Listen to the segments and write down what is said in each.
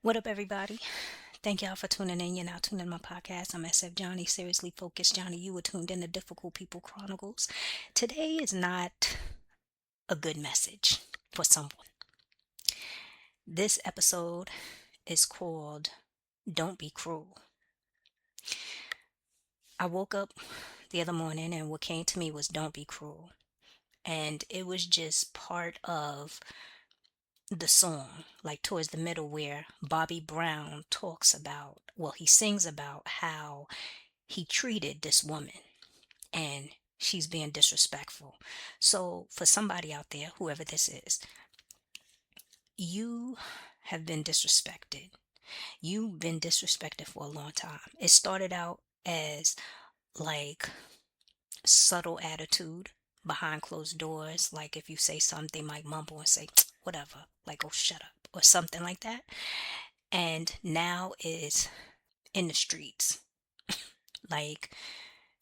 What up, everybody? Thank y'all for tuning in. You're now tuning in my podcast. I'm SF Johnnie, seriously focused Johnnie. You were tuned in to Difficult People Chronicles. Today is not a good message for someone. This episode is called Don't Be Cruel. I woke up the other morning and what came to me was Don't Be Cruel. And it was just part of the song, like towards the middle, where Bobby Brown talks about, well, he sings about how he treated this woman and she's being disrespectful. So, for somebody out there, whoever this is, you have been disrespected. You've been disrespected for a long time. It started out as like subtle attitude behind closed doors. Like if you say something, they might mumble and say, whatever, like, oh, shut up, or something like that. And now is in the streets. Like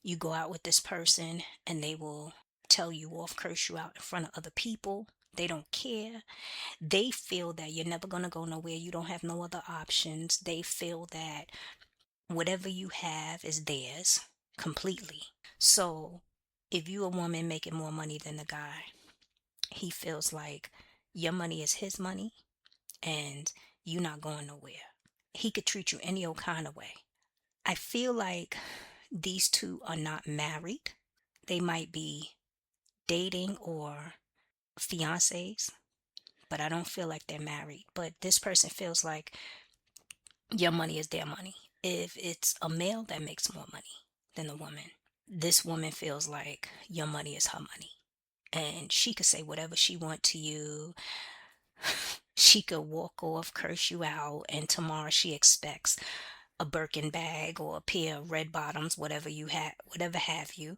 you go out with this person and they will tell you off, curse you out in front of other people. They don't care. They feel that you're never going to go nowhere. You don't have no other options. They feel that whatever you have is theirs completely. So if you a woman making more money than the guy, he feels like your money is his money and you not going nowhere. He could treat you any old kind of way. I feel like these two are not married. They might be dating or fiancés, but I don't feel like they're married. But this person feels like your money is their money. If it's a male that makes more money than the woman, this woman feels like your money is her money. And she could say whatever she want to you. She could walk off, curse you out, and tomorrow she expects a Birkin bag or a pair of red bottoms, whatever you have, whatever have you.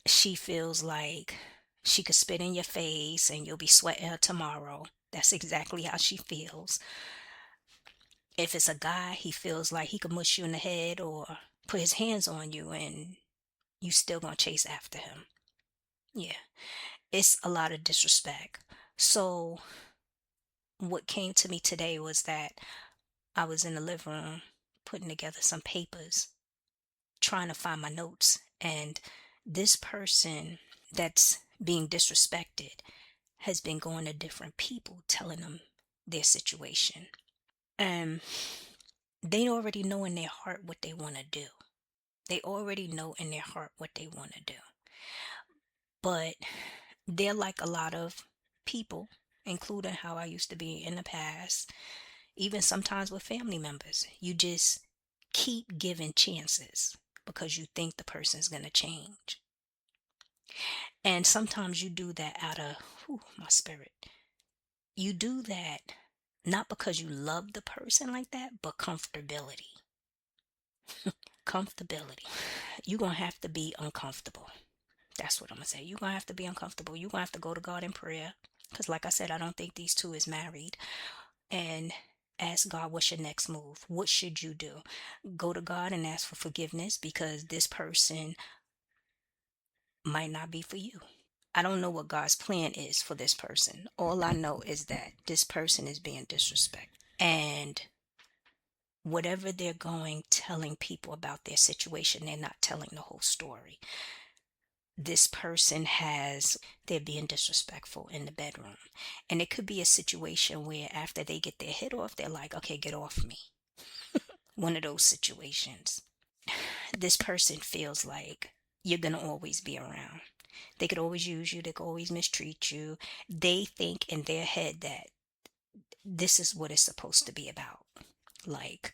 She feels like she could spit in your face and you'll be sweating her tomorrow. That's exactly how she feels. If it's a guy, he feels like he could mush you in the head or put his hands on you and you still gonna chase after him. Yeah, it's a lot of disrespect. So what came to me today was that I was in the living room putting together some papers, trying to find my notes, and this person that's being disrespected has been going to different people telling them their situation. And they already know in their heart what they want to do. They already know in their heart what they want to do. But they're like a lot of people, including how I used to be in the past, even sometimes with family members. You just keep giving chances because you think the person's going to change. And sometimes you do that out of, my spirit. You do that not because you love the person like that, but comfortability. Comfortability. You're going to have to be uncomfortable. That's what I'm going to say. You're going to have to be uncomfortable. You're going to have to go to God in prayer. Because like I said, I don't think these two is married. And ask God, what's your next move? What should you do? Go to God and ask for forgiveness because this person might not be for you. I don't know what God's plan is for this person. All I know is that this person is being disrespected. And whatever they're going telling people about their situation, they're not telling the whole story. This person they're being disrespectful in the bedroom. And it could be a situation where after they get their hit off, they're like, okay, get off me. One of those situations. This person feels like you're going to always be around. They could always use you. They could always mistreat you. They think in their head that this is what it's supposed to be about. Like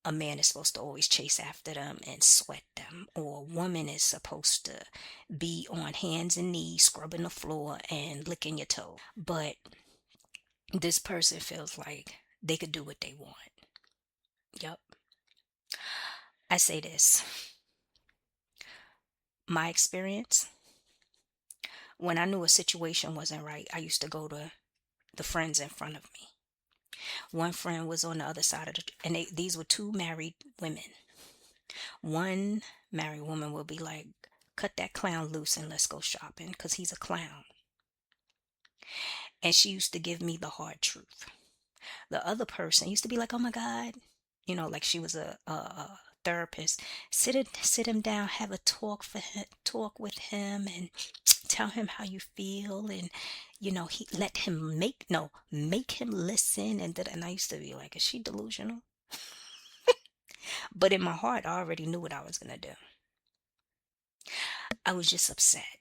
a man is supposed to always chase after them and sweat them, or a woman is supposed to be on hands and knees scrubbing the floor and licking your toe. But this person feels like they could do what they want. Yep. I say this. My experience, when I knew a situation wasn't right, I used to go to the friends in front of me. One friend was on the other side of and these were two married women. One married woman will be like, cut that clown loose and let's go shopping because he's a clown. And she used to give me the hard truth. The other person used to be like, "Oh my God," like she was a therapist. Sit him down, have a talk with him, and tell him how you feel, and he let him make him listen, and I used to be like, is she delusional? But in my heart, I already knew what I was gonna do. I was just upset,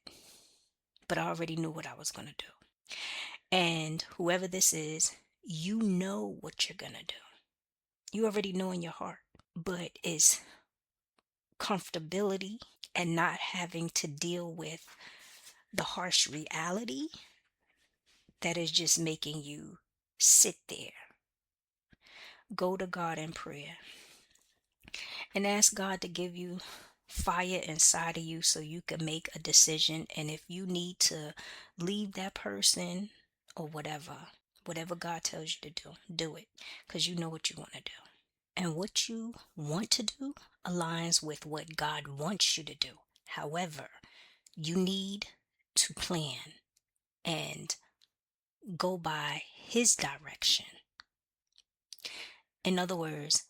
but I already knew what I was gonna do. And whoever this is, you know what you're gonna do. You already know in your heart, but it's comfortability and not having to deal with the harsh reality that is just making you sit there. Go to God in prayer and ask God to give you fire inside of you so you can make a decision. And if you need to leave that person or whatever God tells you to do, do it, because you know what you want to do. And what you want to do aligns with what God wants you to do. However, you need to plan and go by His direction. In other words,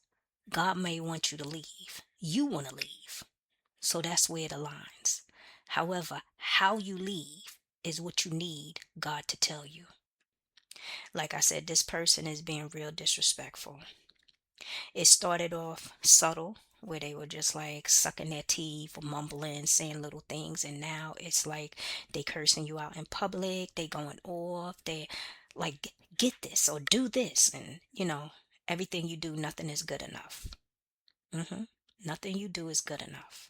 God may want you to leave. You want to leave. So that's where it aligns. However, how you leave is what you need God to tell you. Like I said, this person is being real disrespectful. It started off subtle, where they were just like sucking their teeth or mumbling, saying little things, and now it's like they cursing you out in public, they going off, they like get this or do this, and everything you do, nothing is good enough. hmm Nothing you do is good enough.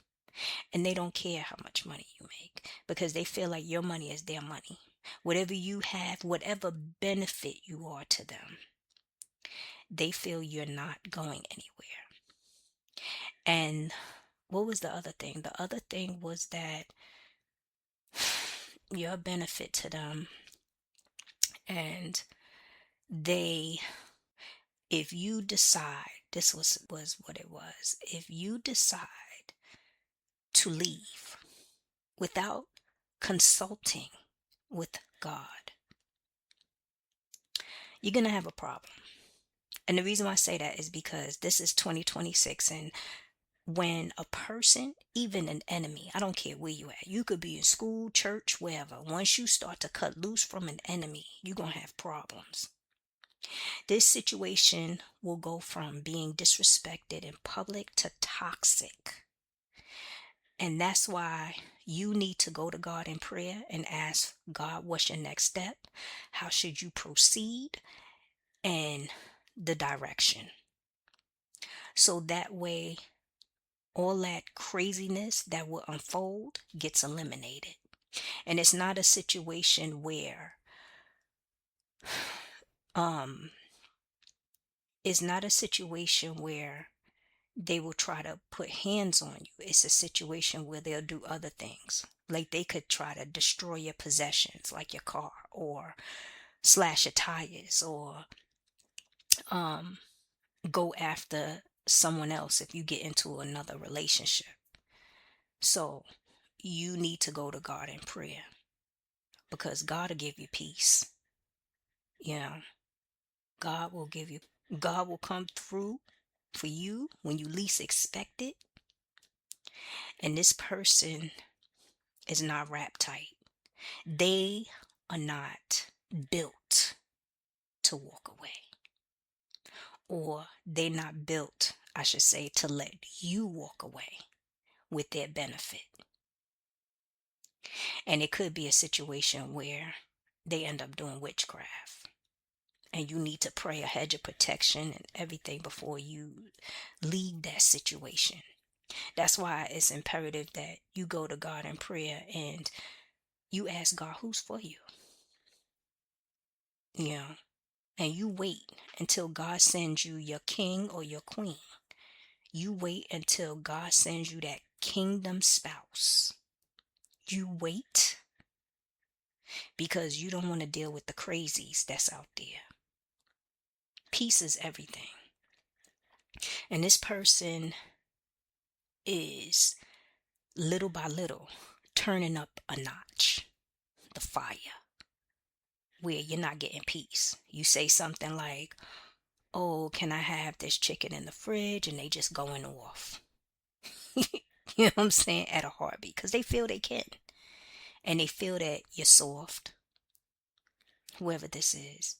And they don't care how much money you make because they feel like your money is their money. Whatever you have, whatever benefit you are to them, they feel you're not going anywhere. And what was the other thing? The other thing was that you're a benefit to them, and they, if you decide, this was what it was. If you decide to leave without consulting with God, you're going to have a problem. And the reason why I say that is because this is 2026, and when a person, even an enemy, I don't care where you at, you could be in school, church, wherever, once you start to cut loose from an enemy, you're going to have problems. This situation will go from being disrespected in public to toxic. And that's why you need to go to God in prayer and ask God, what's your next step? How should you proceed? And the direction. So that way, all that craziness that will unfold gets eliminated. And it's not a situation where, um, it's not a situation where they will try to put hands on you. It's a situation where they'll do other things. Like they could try to destroy your possessions, like your car, or slash your tires, or um, go after someone else if you get into another relationship. So you need to go to God in prayer because God will give you peace. You know, God will give you, God will come through for you when you least expect it. And this person is not wrapped tight. They are not built to walk away, or they're not built, I should say, to let you walk away with their benefit. And it could be a situation where they end up doing witchcraft. And you need to pray a hedge of protection and everything before you leave that situation. That's why it's imperative that you go to God in prayer and you ask God who's for you. You know, and you wait until God sends you your king or your queen. You wait until God sends you that kingdom spouse. You wait because you don't want to deal with the crazies that's out there. Peace is everything. And this person is little by little turning up a notch, the fire. where you're not getting peace. You say something like, "Oh, can I have this chicken in the fridge?" And they just going off. You know what I'm saying? At a heartbeat. Because they feel they can. And they feel that you're soft, whoever this is.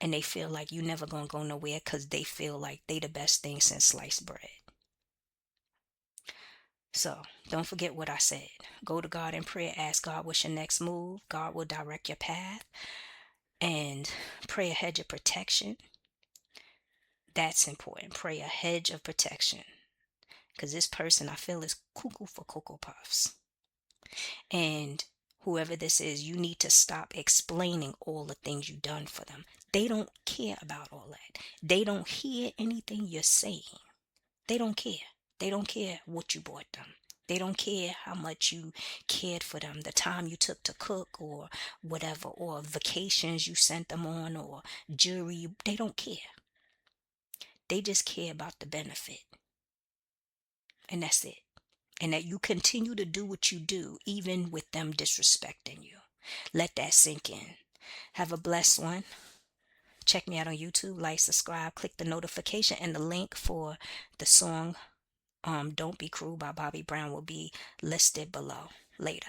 And they feel like you never gonna go nowhere because they feel like they the best thing since sliced bread. So don't forget what I said. Go to God in prayer, ask God what's your next move. God will direct your path, and pray a hedge of protection. That's important. Pray a hedge of protection. Because this person I feel is cuckoo for Cocoa Puffs. And whoever this is, you need to stop explaining all the things you've done for them. They don't care about all that. They don't hear anything you're saying. They don't care. They don't care what you bought them. They don't care how much you cared for them, the time you took to cook or whatever, or vacations you sent them on, or jewelry. They don't care. They just care about the benefit. And that's it. And that you continue to do what you do, even with them disrespecting you. Let that sink in. Have a blessed one. Check me out on YouTube, like, subscribe, click the notification, and the link for the song Don't Be Cruel by Bobby Brown will be listed below. Later.